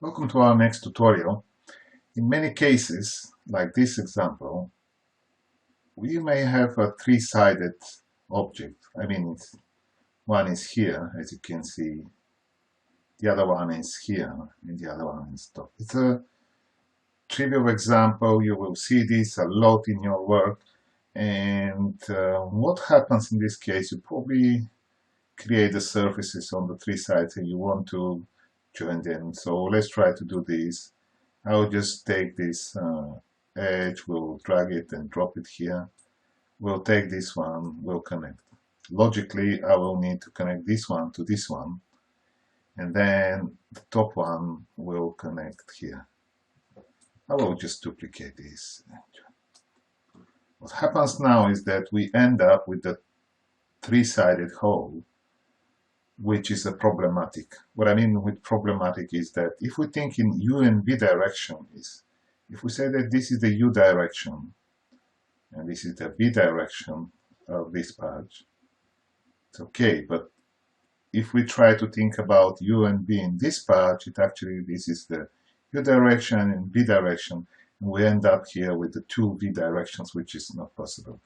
Welcome to our next tutorial. In many cases, like this example, we may have a three-sided object. One is here, as you can see, the other one is here, and the other one is top. It's a trivial example. You will see this a lot in your work. And what happens in this case, you probably create the surfaces on the three sides and you want to join them. So let's try to do this. I'll just take this edge, we'll drag it and drop it here. We'll take this one, we'll connect. Logically, I will need to connect this one to this one, and then the top one will connect here. I will just duplicate this. What happens now is that we end up with the three-sided hole, which is a problematic. What I mean with problematic is that if we think in U and V direction, if we say that this is the U direction and this is the V direction of this patch, it's okay. But if we try to think about U and V in this patch, this is the U direction and V direction, and we end up here with the two V directions, which is not possible.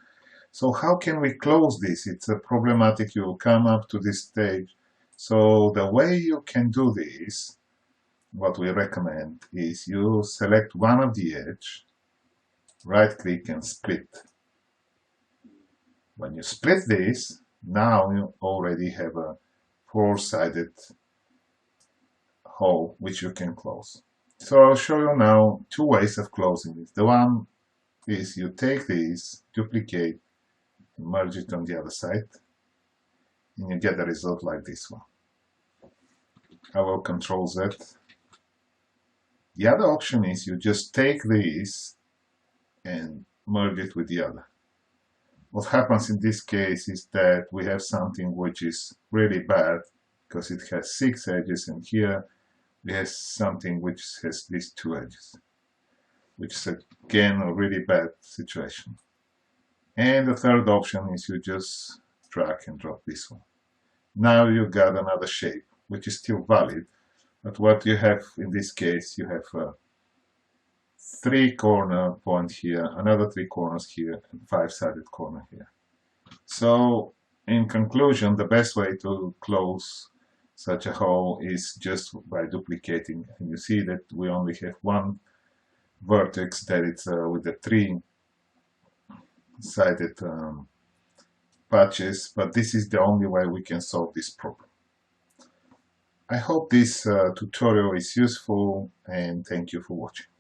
So how can we close this? It's a problematic. You will come up to this stage. So the way you can do this, what we recommend is you select one of the edge, right click and split. When you split this, now you already have a four-sided hole which you can close. So I'll show you now two ways of closing it. The one is you take this, duplicate, merge it on the other side, and you get a result like this one. I will Control Z. The other option is you just take this and merge it with the other. What happens in this case is that we have something which is really bad because it has 6 edges, and here we have something which has these 2 edges, which is again a really bad situation. And the third option is you just drag and drop this one. Now you got another shape which is still valid, but what you have in this case, you have a 3-corner point here, another 3 corners here, and 5-sided corner here. So in conclusion, the best way to close such a hole is just by duplicating, and you see that we only have one vertex that it's with the 3-sided patches, but this is the only way we can solve this problem. I hope this tutorial is useful, and thank you for watching.